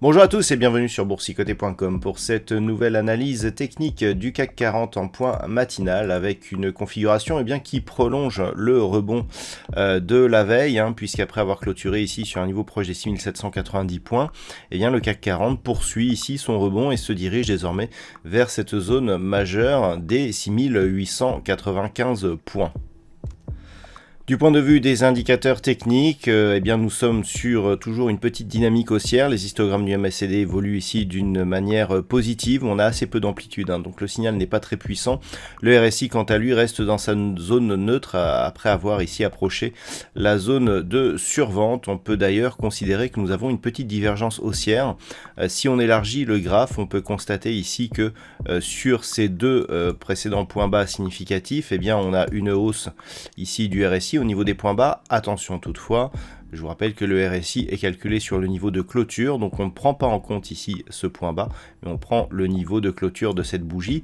Bonjour à tous et bienvenue sur boursicoté.com pour cette nouvelle analyse technique du CAC 40 en point matinal avec une configuration qui prolonge le rebond de la veille, puisqu'après avoir clôturé ici sur un niveau proche des 6790 points, le CAC 40 poursuit ici son rebond et se dirige désormais vers cette zone majeure des 6895 points. Du point de vue des indicateurs techniques, nous sommes sur toujours une petite dynamique haussière. Les histogrammes du MACD évoluent ici d'une manière positive. On a assez peu d'amplitude, donc le signal n'est pas très puissant. Le RSI, quant à lui, reste dans sa zone neutre après avoir ici approché la zone de survente. On peut d'ailleurs considérer que nous avons une petite divergence haussière. Si on élargit le graphe, on peut constater ici que sur ces deux précédents points bas significatifs, on a une hausse ici du RSI au niveau des points bas. Attention toutefois, je vous rappelle que le RSI est calculé sur le niveau de clôture, donc on ne prend pas en compte ici ce point bas, mais on prend le niveau de clôture de cette bougie.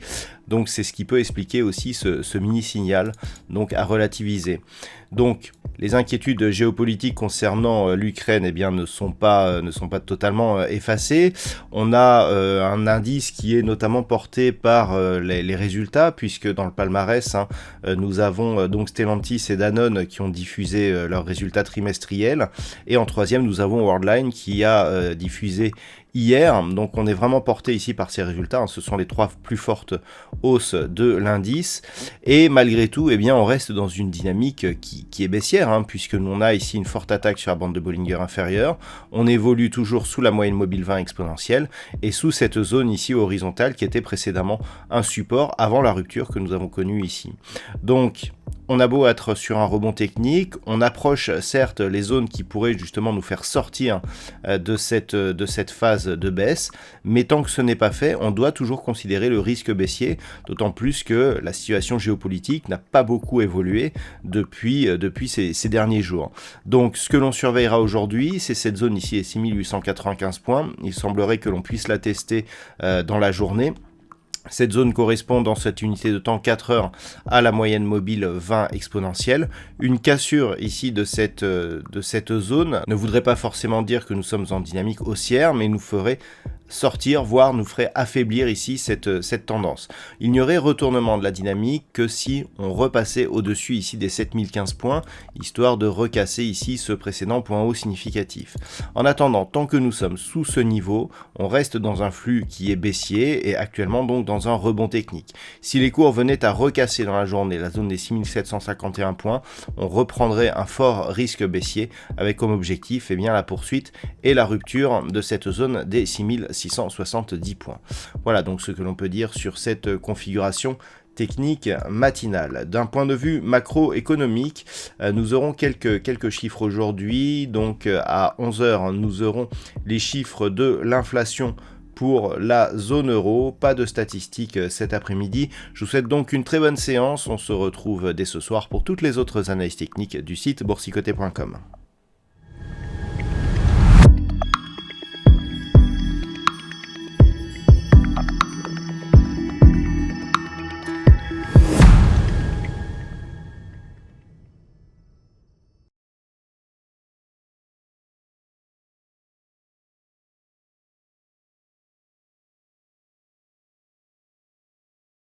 Donc c'est ce qui peut expliquer aussi ce mini signal donc à relativiser. Donc les inquiétudes géopolitiques concernant l'Ukraine ne sont pas totalement effacées. On a un indice qui est notamment porté par les résultats, puisque dans le palmarès, nous avons donc Stellantis et Danone qui ont diffusé leurs résultats trimestriels. Et en troisième, nous avons Worldline qui a diffusé hier. Donc on est vraiment porté ici par ces résultats, ce sont les trois plus fortes hausses de l'indice, et malgré tout on reste dans une dynamique qui est baissière, puisque on a ici une forte attaque sur la bande de Bollinger inférieure, on évolue toujours sous la moyenne mobile 20 exponentielle et sous cette zone ici horizontale qui était précédemment un support avant la rupture que nous avons connue ici. Donc on a beau être sur un rebond technique, on approche certes les zones qui pourraient justement nous faire sortir de cette phase de baisse, mais tant que ce n'est pas fait, on doit toujours considérer le risque baissier, d'autant plus que la situation géopolitique n'a pas beaucoup évolué depuis ces derniers jours. Donc ce que l'on surveillera aujourd'hui, c'est cette zone ici, les 6895 points. Il semblerait que l'on puisse la tester dans la journée. Cette zone correspond dans cette unité de temps 4 heures à la moyenne mobile 20 exponentielle. Une cassure ici de cette zone ne voudrait pas forcément dire que nous sommes en dynamique haussière, mais nous ferait sortir, voire nous ferait affaiblir ici cette tendance. Il n'y aurait retournement de la dynamique que si on repassait au-dessus ici des 7015 points, histoire de recasser ici ce précédent point haut significatif. En attendant, tant que nous sommes sous ce niveau, on reste dans un flux qui est baissier et actuellement donc dans un rebond technique. Si les cours venaient à recasser dans la journée la zone des 6751 points, on reprendrait un fort risque baissier avec comme objectif la poursuite et la rupture de cette zone des 6670 points. Voilà donc ce que l'on peut dire sur cette configuration technique matinale. D'un point de vue macroéconomique, nous aurons quelques chiffres aujourd'hui. Donc à 11h, nous aurons les chiffres de l'inflation pour la zone euro. Pas de statistiques cet après-midi. Je vous souhaite donc une très bonne séance. On se retrouve dès ce soir pour toutes les autres analyses techniques du site boursicoté.com.